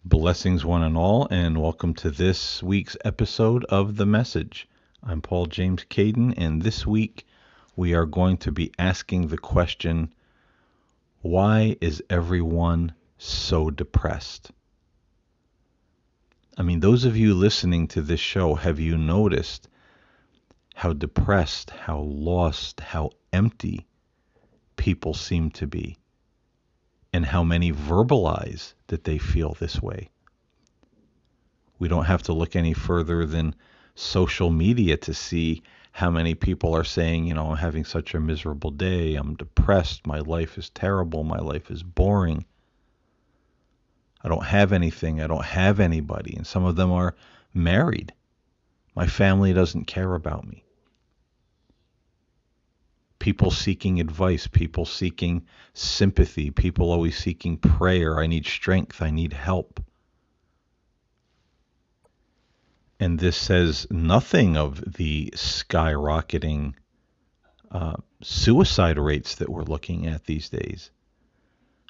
Blessings, one and all, and welcome to this week's episode of The Message. I'm Paul James Caden, and this week we are going to be asking the question, why is everyone so depressed? I mean, those of you listening to this show, have you noticed how depressed, how lost, how empty people seem to be, and how many verbalize that they feel this way? We don't have to look any further than social media to see how many people are saying, I'm having such a miserable day, I'm depressed, my life is terrible, my life is boring, I don't have anything, I don't have anybody. And some of them are married. My family doesn't care about me. People seeking advice, people seeking sympathy, people always seeking prayer. I need strength, I need help. And this says nothing of the skyrocketing suicide rates that we're looking at these days.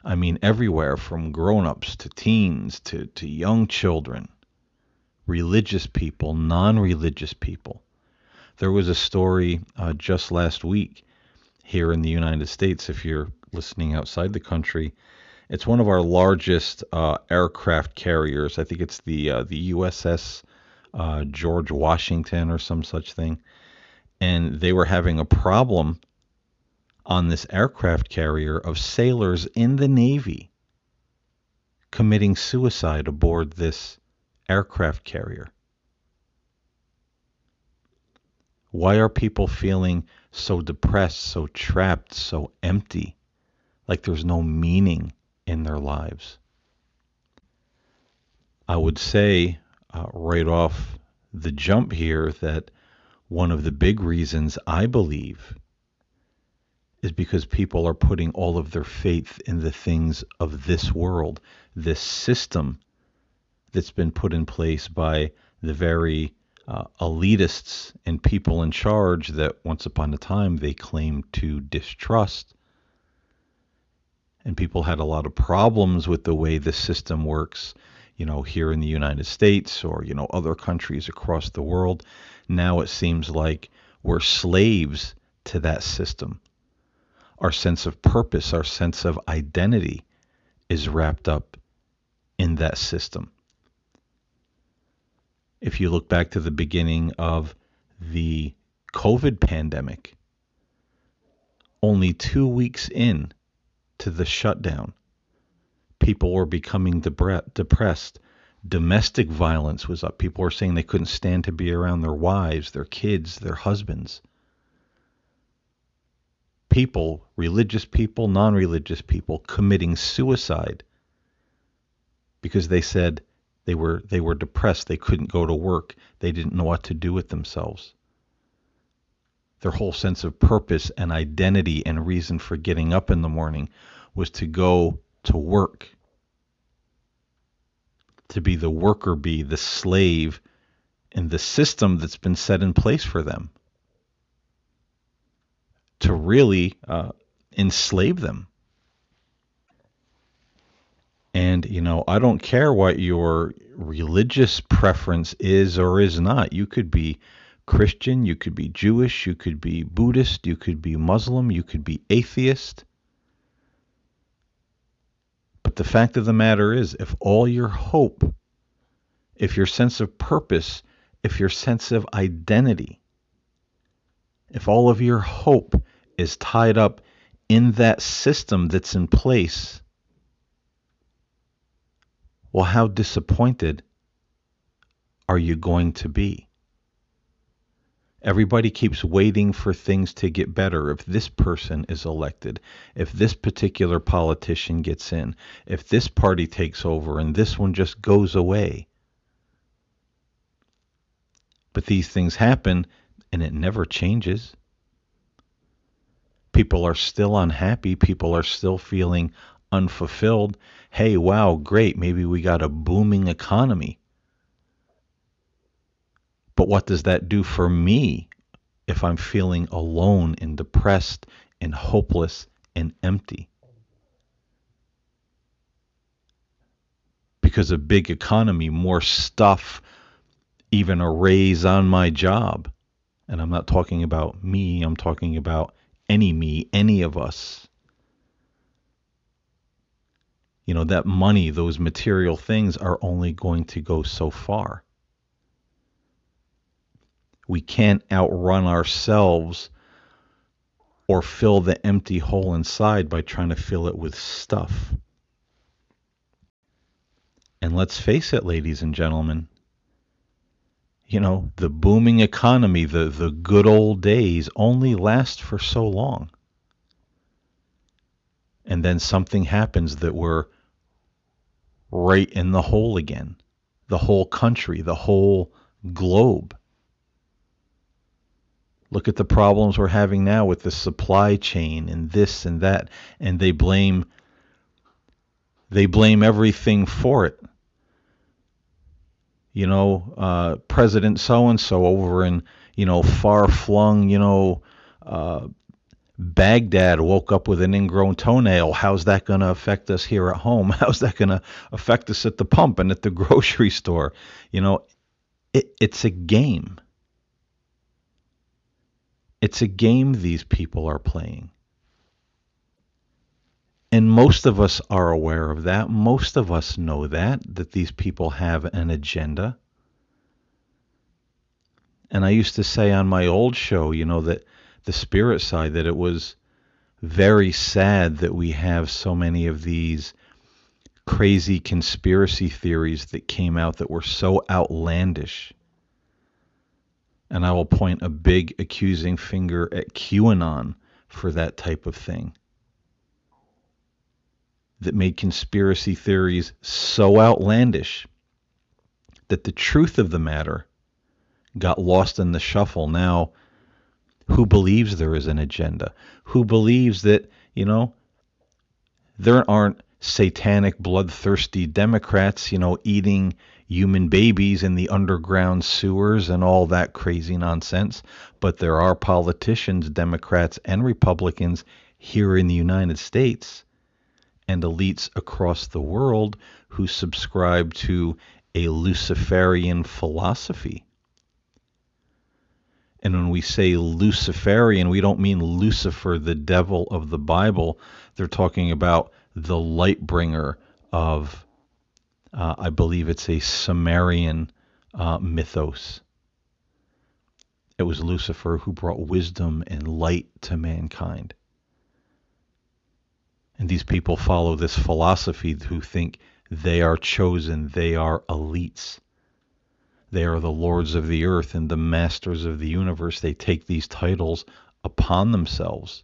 I mean, everywhere from grown-ups to teens to young children, religious people, non-religious people. There was a story just last week here in the United States, if you're listening outside the country. It's one of our largest aircraft carriers. I think it's the USS George Washington or some such thing. And they were having a problem on this aircraft carrier of sailors in the Navy committing suicide aboard this aircraft carrier. Why are people feeling so depressed, so trapped, so empty, like there's no meaning in their lives? I would say right off the jump here that one of the big reasons I believe is because people are putting all of their faith in the things of this world, this system that's been put in place by the very elitists and people in charge that once upon a time they claimed to distrust. And people had a lot of problems with the way the system works, here in the United States or, other countries across the world. Now it seems like we're slaves to that system. Our sense of purpose, our sense of identity is wrapped up in that system. If you look back to the beginning of the COVID pandemic, only 2 weeks in to the shutdown, people were becoming depressed. Domestic violence was up. People were saying they couldn't stand to be around their wives, their kids, their husbands. People, religious people, non-religious people, committing suicide because they said they were depressed, they couldn't go to work, they didn't know what to do with themselves. Their whole sense of purpose and identity and reason for getting up in the morning was to go to work, to be the worker bee, the slave in the system that's been set in place for them, to really enslave them. And, I don't care what your religious preference is or is not. You could be Christian, you could be Jewish, you could be Buddhist, you could be Muslim, you could be atheist. But the fact of the matter is, if all your hope, if your sense of purpose, if your sense of identity, if all of your hope is tied up in that system that's in place, well, how disappointed are you going to be? Everybody keeps waiting for things to get better. If this person is elected, if this particular politician gets in, if this party takes over and this one just goes away. But these things happen and it never changes. People are still unhappy. People are still feeling unfulfilled. Hey, wow, great. Maybe we got a booming economy. But what does that do for me if I'm feeling alone and depressed and hopeless and empty? because of big economy, more stuff, even a raise on my job. And I'm not talking about me, I'm talking about me, any of us. That money, those material things are only going to go so far. We can't outrun ourselves or fill the empty hole inside by trying to fill it with stuff. And let's face it, ladies and gentlemen, the booming economy, the good old days only last for so long. And then something happens that we're right in the hole again. The whole country, the whole globe. Look at the problems we're having now with the supply chain and this and that, and they blame everything for it. President so-and-so over in, far-flung, Baghdad woke up with an ingrown toenail. How's that going to affect us here at home? How's that going to affect us at the pump and at the grocery store? It's a game. It's a game these people are playing. And most of us are aware of that. Most of us know that these people have an agenda. And I used to say on my old show, that the spirit side, that it was very sad that we have so many of these crazy conspiracy theories that came out that were so outlandish. And I will point a big accusing finger at QAnon for that type of thing. That made conspiracy theories so outlandish that the truth of the matter got lost in the shuffle. Now, who believes there is an agenda? Who believes that, there aren't satanic, bloodthirsty Democrats, eating human babies in the underground sewers and all that crazy nonsense, but there are politicians, Democrats and Republicans here in the United States and elites across the world who subscribe to a Luciferian philosophy. And when we say Luciferian, we don't mean Lucifer, the devil of the Bible. They're talking about the light bringer of, I believe it's a Sumerian mythos. It was Lucifer who brought wisdom and light to mankind. And these people follow this philosophy who think they are chosen, they are elites. They are the lords of the earth and the masters of the universe. They take these titles upon themselves.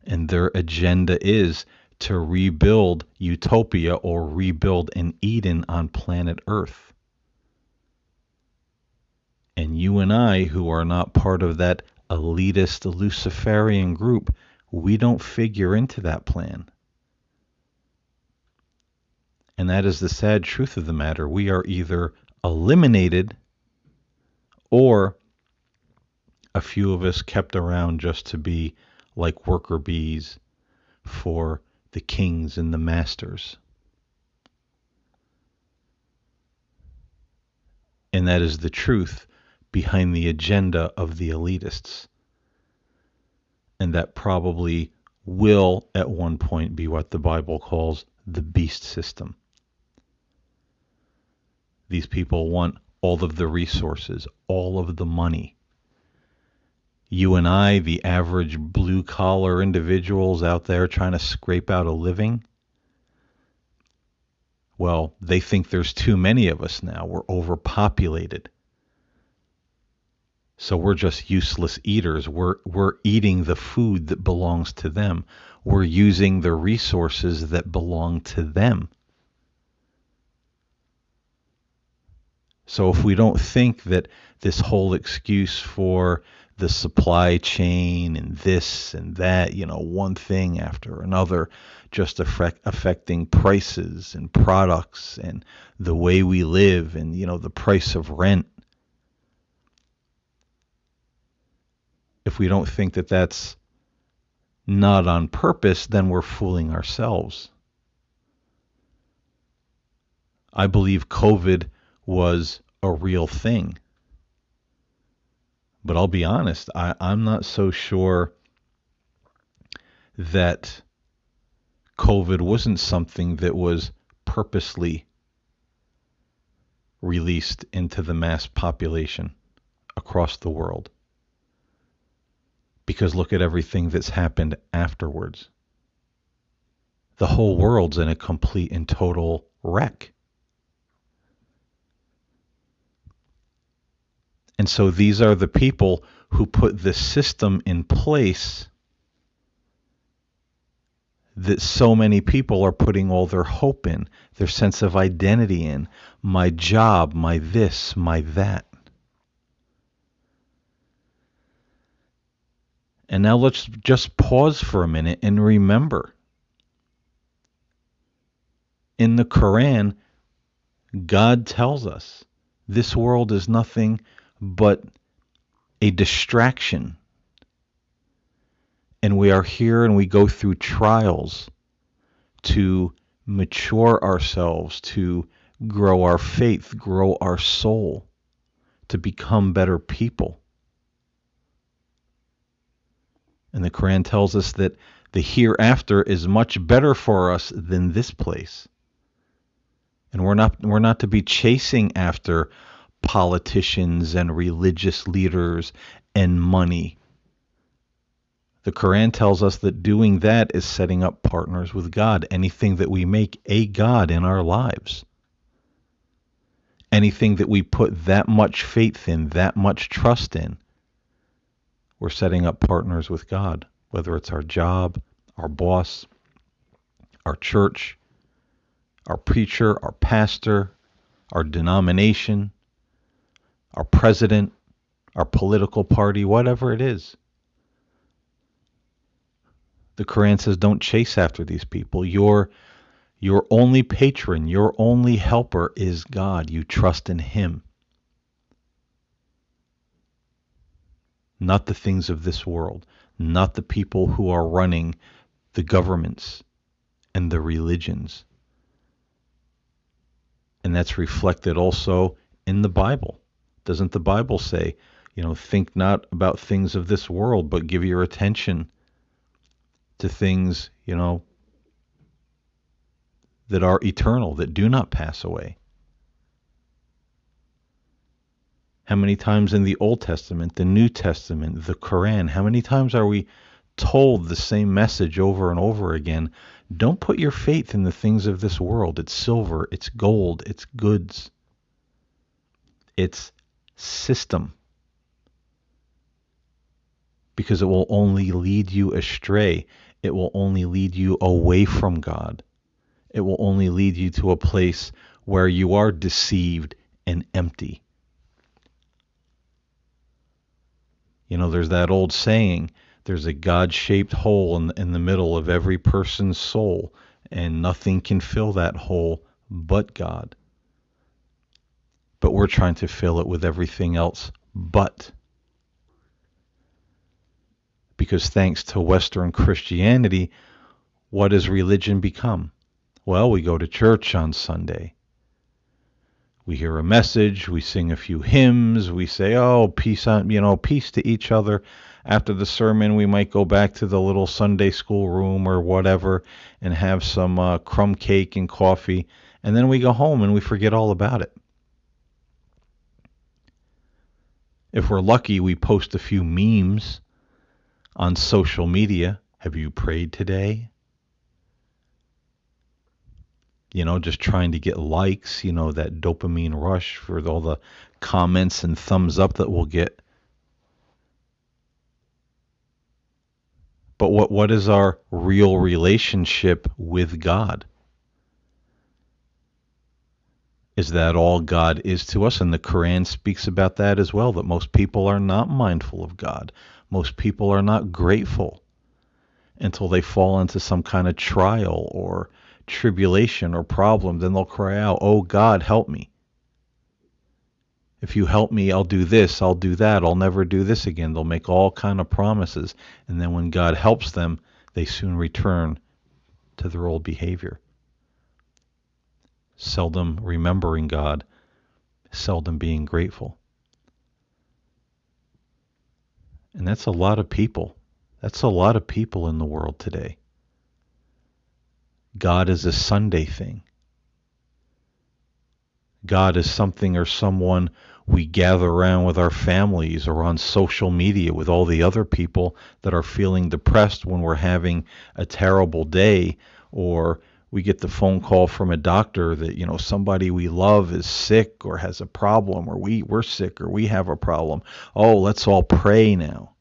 And their agenda is to rebuild utopia or rebuild an Eden on planet Earth. And you and I, who are not part of that elitist Luciferian group, we don't figure into that plan. And that is the sad truth of the matter. We are either eliminated or a few of us kept around just to be like worker bees for the kings and the masters. And that is the truth behind the agenda of the elitists. And that probably will at one point be what the Bible calls the beast system. These people want all of the resources, all of the money. You and I, the average blue-collar individuals out there trying to scrape out a living, well, they think there's too many of us now. We're overpopulated. So we're just useless eaters. We're eating the food that belongs to them. We're using the resources that belong to them. So if we don't think that this whole excuse for the supply chain and this and that, one thing after another, just affecting prices and products and the way we live and, the price of rent. If we don't think that that's not on purpose, then we're fooling ourselves. I believe COVID was a real thing. But I'll be honest, I'm not so sure that COVID wasn't something that was purposely released into the mass population across the world. Because look at everything that's happened afterwards. The whole world's in a complete and total wreck. And so these are the people who put this system in place that so many people are putting all their hope in, their sense of identity in, my job, my this, my that. And now let's just pause for a minute and remember. In the Quran, God tells us this world is nothing but a distraction. And we are here and we go through trials to mature ourselves, to grow our faith, grow our soul, to become better people. And the Quran tells us that the hereafter is much better for us than this place. And we're not to be chasing after politicians and religious leaders and money. The Quran tells us that doing that is setting up partners with God. Anything that we make a God in our lives. Anything that we put that much faith in, that much trust in, we're setting up partners with God. Whether it's our job, our boss, our church, our preacher, our pastor, our denomination, our president, our political party, whatever it is. The Quran says don't chase after these people. Your only patron, your only helper is God. You trust in Him. Not the things of this world. Not the people who are running the governments and the religions. And that's reflected also in the Bible. Doesn't the Bible say, think not about things of this world, but give your attention to things, that are eternal, that do not pass away? How many times in the Old Testament, the New Testament, the Quran, how many times are we told the same message over and over again? Don't put your faith in the things of this world. It's silver, it's gold, it's goods, it's system. Because it will only lead you astray. It will only lead you away from God. It will only lead you to a place where you are deceived and empty. There's that old saying, there's a God-shaped hole in the middle of every person's soul, and nothing can fill that hole but God. But we're trying to fill it with everything else but. Because thanks to Western Christianity, what has religion become? Well, we go to church on Sunday. We hear a message, we sing a few hymns, we say, peace to each other. After the sermon, we might go back to the little Sunday school room or whatever and have some crumb cake and coffee. And then we go home and we forget all about it. If we're lucky, we post a few memes on social media. Have you prayed today? Just trying to get likes, that dopamine rush for all the comments and thumbs up that we'll get. But what is our real relationship with God? Is that all God is to us? And the Quran speaks about that as well, that most people are not mindful of God. Most people are not grateful until they fall into some kind of trial or tribulation or problem. Then they'll cry out, "Oh God, help me. If you help me, I'll do this, I'll do that, I'll never do this again." They'll make all kind of promises. And then when God helps them, they soon return to their old behavior. seldom remembering God, seldom being grateful. And that's a lot of people. That's a lot of people in the world today. God is a Sunday thing. God is something or someone we gather around with our families or on social media with all the other people that are feeling depressed when we're having a terrible day, or we get the phone call from a doctor that, somebody we love is sick or has a problem, or we're sick or we have a problem. Oh, let's all pray now.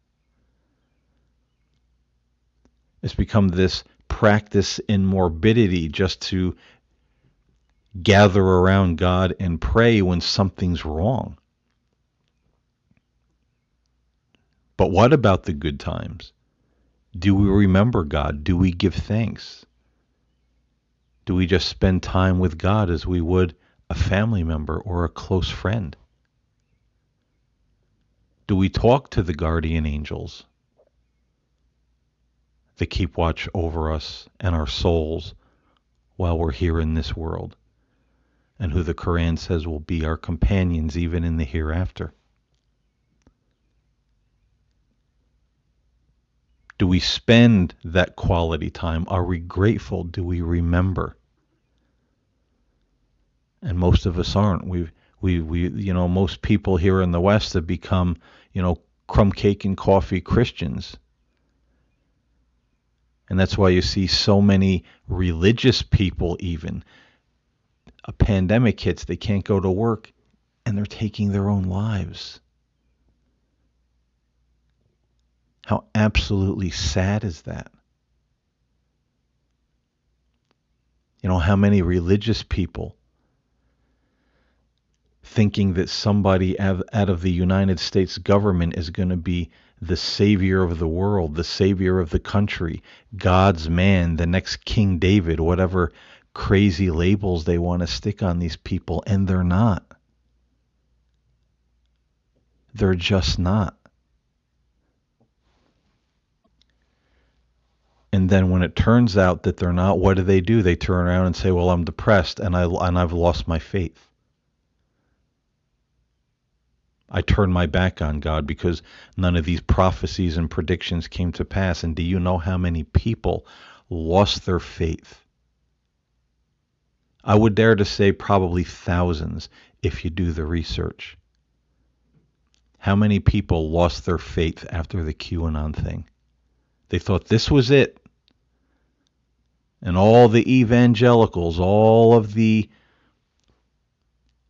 It's become this practice in morbidity just to gather around God and pray when something's wrong. But what about the good times? Do we remember God? Do we give thanks? Do we just spend time with God as we would a family member or a close friend? Do we talk to the guardian angels that keep watch over us and our souls while we're here in this world, and who the Quran says will be our companions even in the hereafter? Do we spend that quality time? Are we grateful? Do we remember? And most of us aren't. Most people here in the West have become, crumb cake and coffee Christians. And that's why you see so many religious people, even a pandemic hits, they can't go to work, and they're taking their own lives. How absolutely sad is that? How many religious people thinking that somebody out of the United States government is going to be the savior of the world, the savior of the country, God's man, the next King David, whatever crazy labels they want to stick on these people, and they're not. They're just not. And then when it turns out that they're not, what do? They turn around and say, well, I'm depressed and I've lost my faith. I turned my back on God because none of these prophecies and predictions came to pass. And do you know how many people lost their faith? I would dare to say probably thousands if you do the research. How many people lost their faith after the QAnon thing? They thought this was it. And all the evangelicals, all of the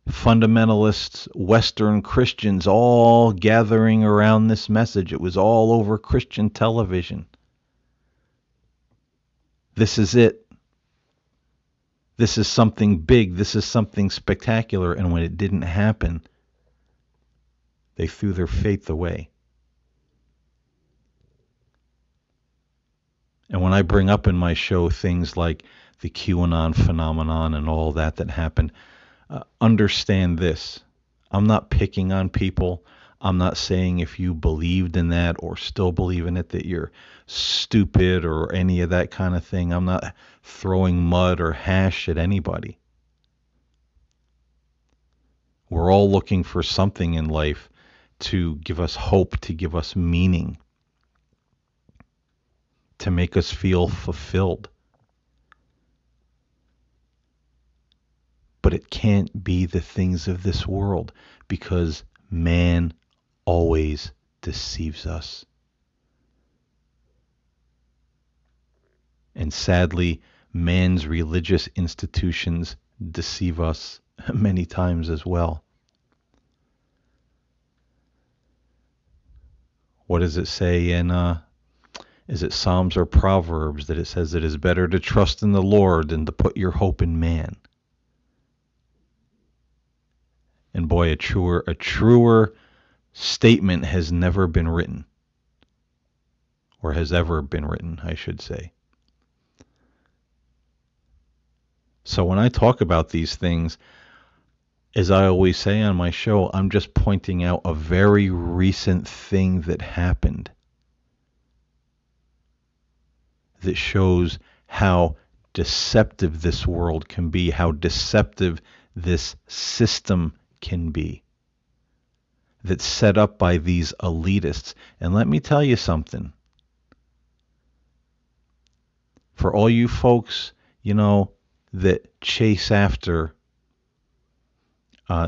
fundamentalists, Western Christians, all gathering around this message. It was all over Christian television. This is it. This is something big. This is something spectacular. And when it didn't happen, they threw their faith away. And when I bring up in my show things like the QAnon phenomenon and all that happened, understand this. I'm not picking on people. I'm not saying if you believed in that or still believe in it that you're stupid or any of that kind of thing. I'm not throwing mud or hash at anybody. We're all looking for something in life to give us hope, to give us meaning, to make us feel fulfilled. But it can't be the things of this world because man always deceives us. And sadly, man's religious institutions deceive us many times as well. What does it say in, is it Psalms or Proverbs, that it says it is better to trust in the Lord than to put your hope in man? And boy, a truer statement has never been written, or has ever been written, I should say. So when I talk about these things, as I always say on my show, I'm just pointing out a very recent thing that happened that shows how deceptive this world can be, how deceptive this system can be that's set up by these elitists. And let me tell you something. For all you folks, that chase after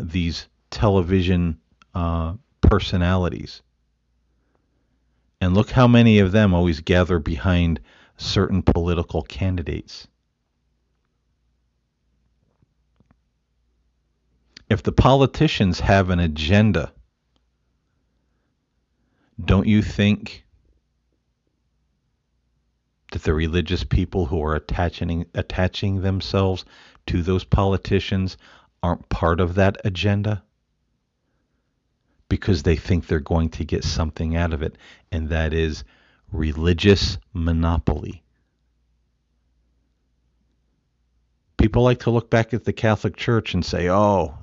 these television personalities, and look how many of them always gather behind certain political candidates. If the politicians have an agenda, don't you think that the religious people who are attaching themselves to those politicians aren't part of that agenda? Because they think they're going to get something out of it, and that is religious monopoly. People like to look back at the Catholic Church and say, oh,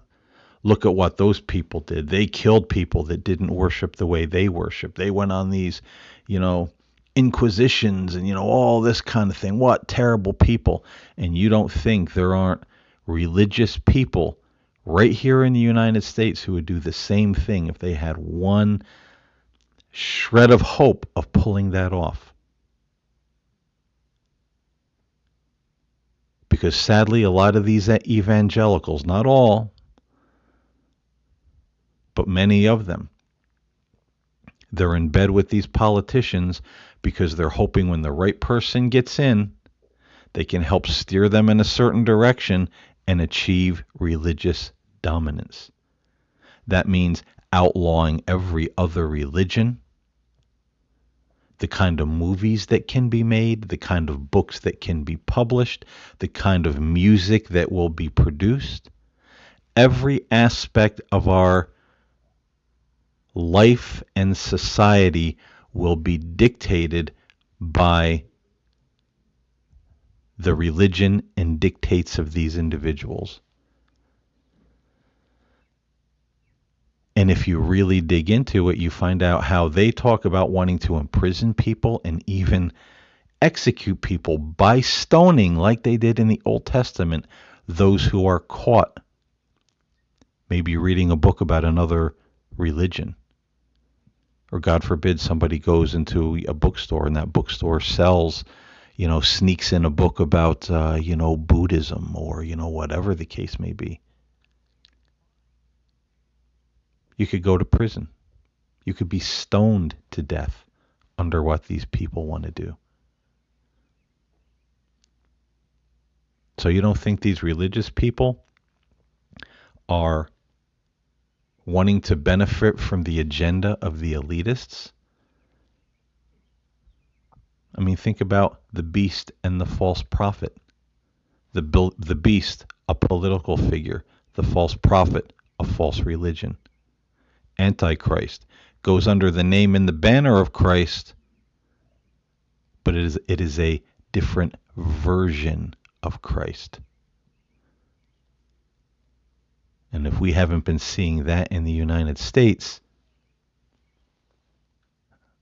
look at what those people did. They killed people that didn't worship the way they worship. They went on these, inquisitions and, all this kind of thing. What terrible people. And you don't think there aren't religious people right here in the United States who would do the same thing if they had one shred of hope of pulling that off. Because sadly, a lot of these evangelicals, not all, but many of them, they're in bed with these politicians because they're hoping when the right person gets in, they can help steer them in a certain direction and achieve religious dominance. That means outlawing every other religion, the kind of movies that can be made, the kind of books that can be published, the kind of music that will be produced. Every aspect of our life and society will be dictated by the religion and dictates of these individuals. And if you really dig into it, you find out how they talk about wanting to imprison people and even execute people by stoning, like they did in the Old Testament, those who are caught maybe reading a book about another religion. Or God forbid somebody goes into a bookstore and that bookstore sells, sneaks in a book about, Buddhism or, whatever the case may be. You could go to prison. You could be stoned to death under what these people want to do. So you don't think these religious people are wanting to benefit from the agenda of the elitists? I mean, think about the beast and the false prophet. The beast, a political figure. The false prophet, a false religion. Antichrist goes under the name and the banner of Christ, but it is a different version of Christ. And if we haven't been seeing that in the United States,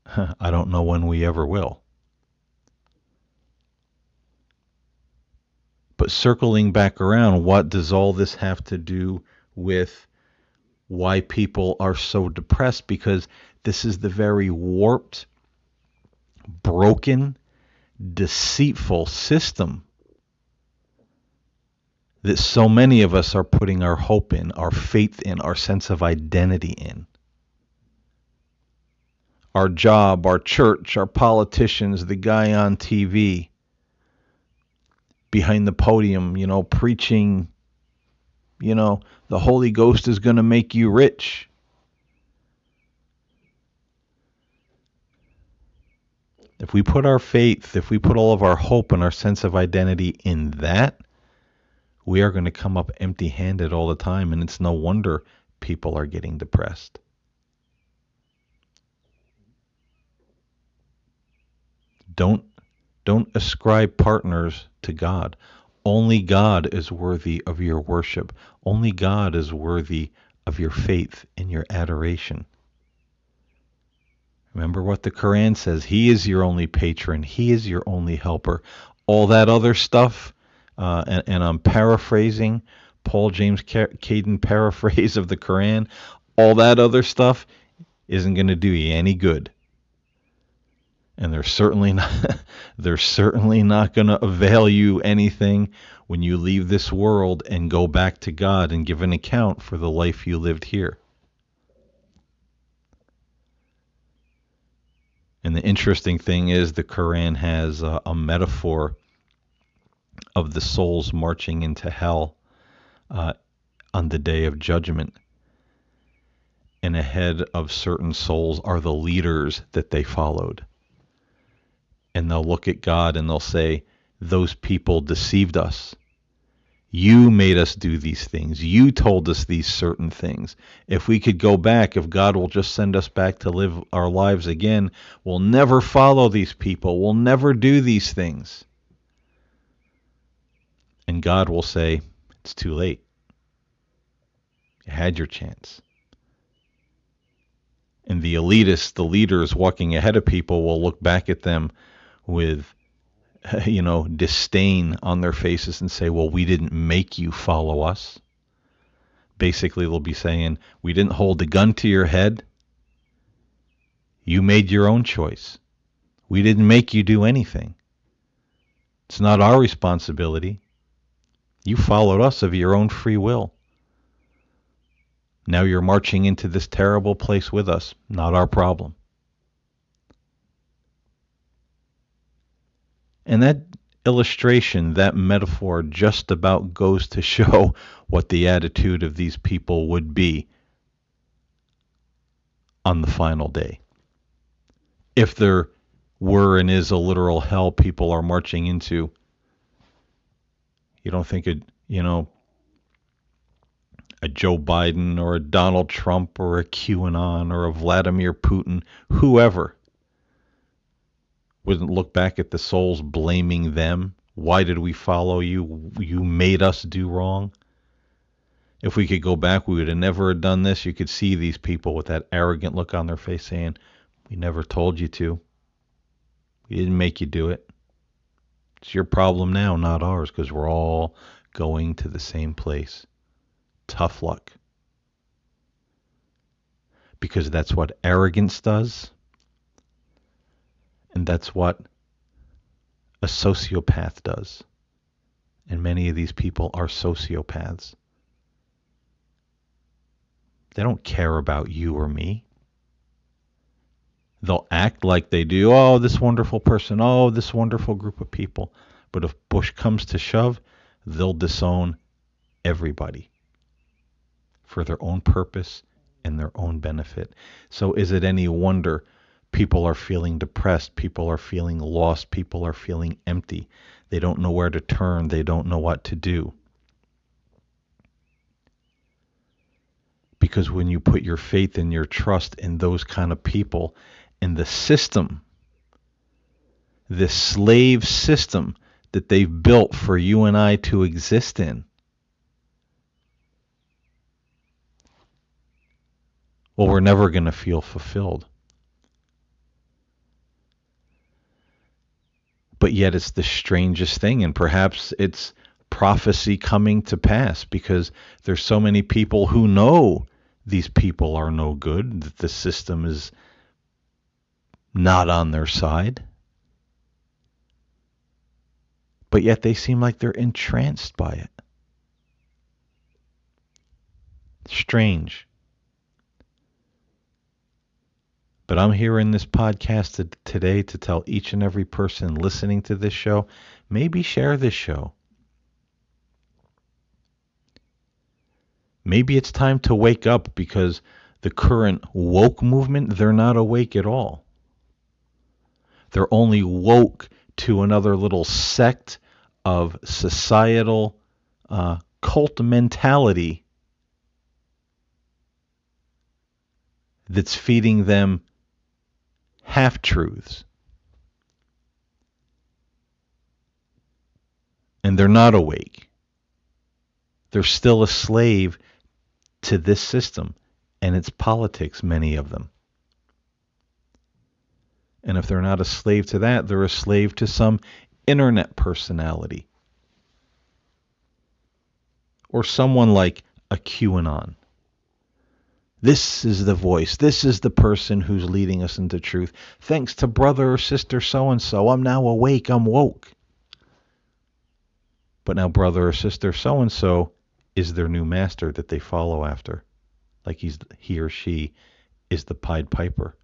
I don't know when we ever will. But circling back around, what does all this have to do with why people are so depressed? Because this is the very warped, broken, deceitful system that so many of us are putting our hope in, our faith in, our sense of identity in. Our job, our church, our politicians, the guy on TV, behind the podium, preaching, the Holy Ghost is going to make you rich. If we put our faith, if we put all of our hope and our sense of identity in that, we are going to come up empty-handed all the time, and it's no wonder people are getting depressed. Don't ascribe partners to God. Only God is worthy of your worship. Only God is worthy of your faith and your adoration. Remember what the Quran says. He is your only patron. He is your only helper. All that other stuff, and I'm paraphrasing Paul James Caden paraphrase of the Quran, all that other stuff isn't going to do you any good. And they're certainly not going to avail you anything when you leave this world and go back to God and give an account for the life you lived here. And the interesting thing is the Quran has a metaphor of the souls marching into hell on the day of judgment. And ahead of certain souls are the leaders that they followed. And they'll look at God and they'll say, those people deceived us. You made us do these things. You told us these certain things. If we could go back, if God will just send us back to live our lives again, we'll never follow these people. We'll never do these things. And God will say, it's too late. You had your chance. And the elitists, the leaders walking ahead of people will look back at them with, disdain on their faces and say, well, we didn't make you follow us. Basically, they'll be saying, we didn't hold a gun to your head. You made your own choice. We didn't make you do anything. It's not our responsibility. You followed us of your own free will. Now you're marching into this terrible place with us. Not our problem. And that illustration, that metaphor, just about goes to show what the attitude of these people would be on the final day. If there were and is a literal hell people are marching into, you don't think a Joe Biden or a Donald Trump or a QAnon or a Vladimir Putin, whoever, wouldn't look back at the souls blaming them. Why did we follow you? You made us do wrong. If we could go back, we would have never done this. You could see these people with that arrogant look on their face saying, we never told you to. We didn't make you do it. It's your problem now, not ours, because we're all going to the same place. Tough luck. Because that's what arrogance does. And that's what a sociopath does. And many of these people are sociopaths. They don't care about you or me. They'll act like they do. Oh, this wonderful person. Oh, this wonderful group of people. But if push comes to shove, they'll disown everybody for their own purpose and their own benefit. So is it any wonder people are feeling depressed, people are feeling lost, people are feeling empty. They don't know where to turn, they don't know what to do. Because when you put your faith and your trust in those kind of people, in the system, this slave system that they've built for you and I to exist in, well, we're never going to feel fulfilled. But yet it's the strangest thing, and perhaps it's prophecy coming to pass, because there's so many people who know these people are no good, that the system is not on their side. But yet they seem like they're entranced by it. Strange. But I'm here in this podcast today to tell each and every person listening to this show, maybe share this show. Maybe it's time to wake up, because the current woke movement, they're not awake at all. They're only woke to another little sect of societal cult mentality that's feeding them half-truths. And they're not awake. They're still a slave to this system and its politics, many of them. And if they're not a slave to that, they're a slave to some internet personality, or someone like a QAnon. This is the voice. This is the person who's leading us into truth. Thanks to brother or sister so-and-so, I'm now awake, I'm woke. But now brother or sister so-and-so is their new master that they follow after. Like he or she is the Pied Piper.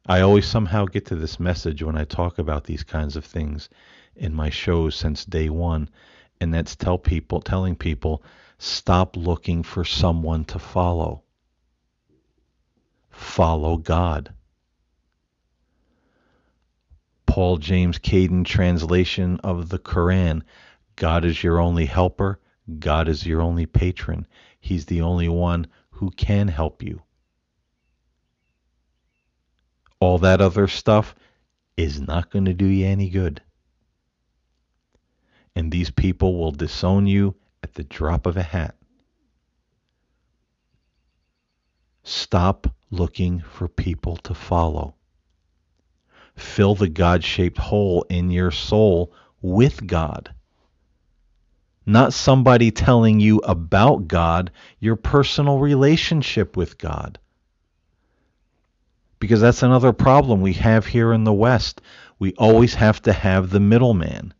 I always somehow get to this message when I talk about these kinds of things in my shows since day one, and that's telling people, stop looking for someone to follow. Follow God. Paul James Caden translation of the Quran: God is your only helper. God is your only patron. He's the only one who can help you. All that other stuff is not going to do you any good. And these people will disown you at the drop of a hat. Stop looking for people to follow. Fill the God-shaped hole in your soul with God. Not somebody telling you about God, your personal relationship with God. Because that's another problem we have here in the West. We always have to have the middleman.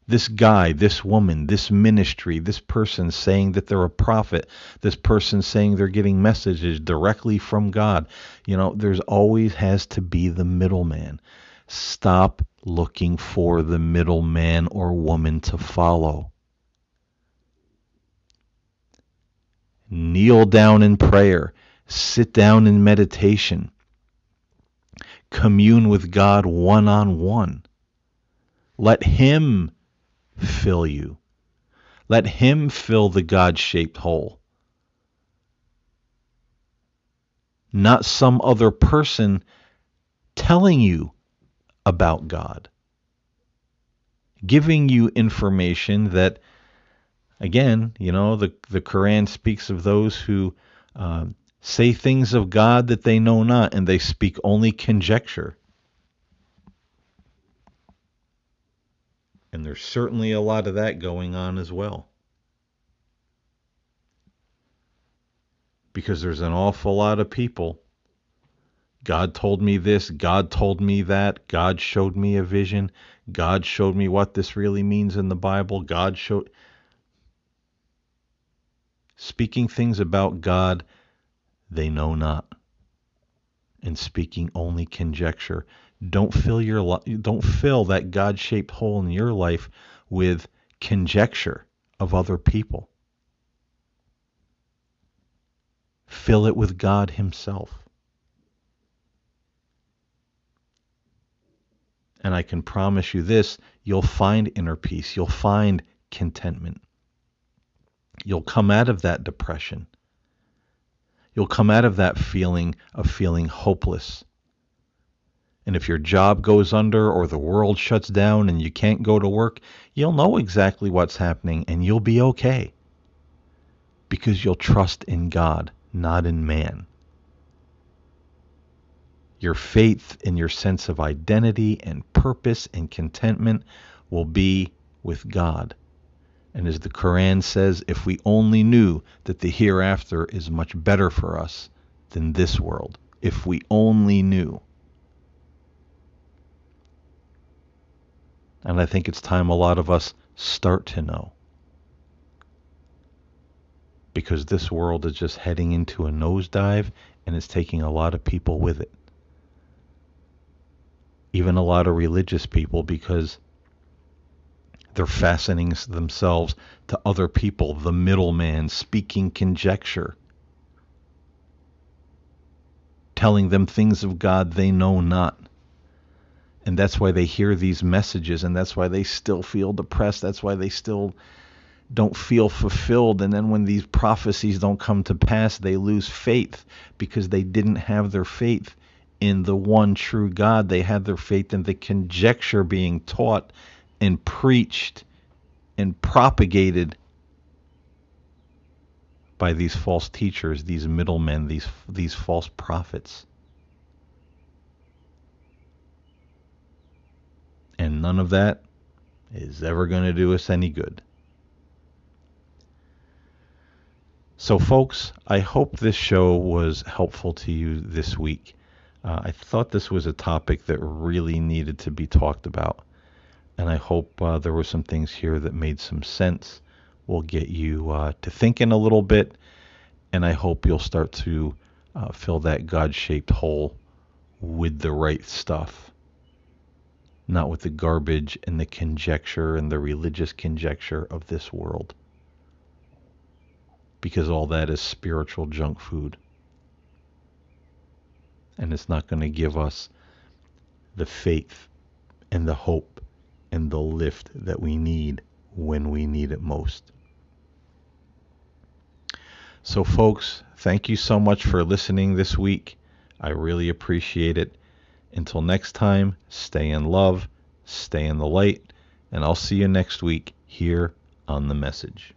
This guy, this woman, this ministry, this person saying that they're a prophet, this person saying they're getting messages directly from God. There's always has to be the middleman. Stop looking for the middleman or woman to follow. Kneel down in prayer. Sit down in meditation. Commune with God one-on-one. Let Him fill you. Let Him fill the God-shaped hole. Not some other person telling you about God. Giving you information that, again, the Quran speaks of those who say things of God that they know not, and they speak only conjecture. And there's certainly a lot of that going on as well. Because there's an awful lot of people. God told me this, God told me that, God showed me a vision, God showed me what this really means in the Bible, God showed... Speaking things about God they know not, and speaking only conjecture. Don't fill that God-shaped hole in your life with conjecture of other people. Fill it with God Himself. And I can promise you this, you'll find inner peace. You'll find contentment. You'll come out of that depression. You'll come out of that feeling of feeling hopeless. And if your job goes under or the world shuts down and you can't go to work, you'll know exactly what's happening and you'll be okay. Because you'll trust in God, not in man. Your faith and your sense of identity and purpose and contentment will be with God. And as the Quran says, if we only knew that the hereafter is much better for us than this world, if we only knew. And I think it's time a lot of us start to know. Because this world is just heading into a nosedive, and it's taking a lot of people with it. Even a lot of religious people, because they're fastening themselves to other people, the middleman, speaking conjecture, telling them things of God they know not. And that's why they hear these messages, and that's why they still feel depressed. That's why they still don't feel fulfilled. And then when these prophecies don't come to pass, they lose faith because they didn't have their faith in the one true God. They had their faith in the conjecture being taught and preached and propagated by these false teachers, these middlemen, these false prophets. And none of that is ever going to do us any good. So, folks, I hope this show was helpful to you this week. I thought this was a topic that really needed to be talked about. And I hope there were some things here that made some sense, will get you to thinking a little bit, and I hope you'll start to fill that God-shaped hole with the right stuff, not with the garbage and the conjecture and the religious conjecture of this world, because all that is spiritual junk food, and it's not going to give us the faith and the hope and the lift that we need when we need it most. So, folks, thank you so much for listening this week. I really appreciate it. Until next time, stay in love, stay in the light, and I'll see you next week here on The Message.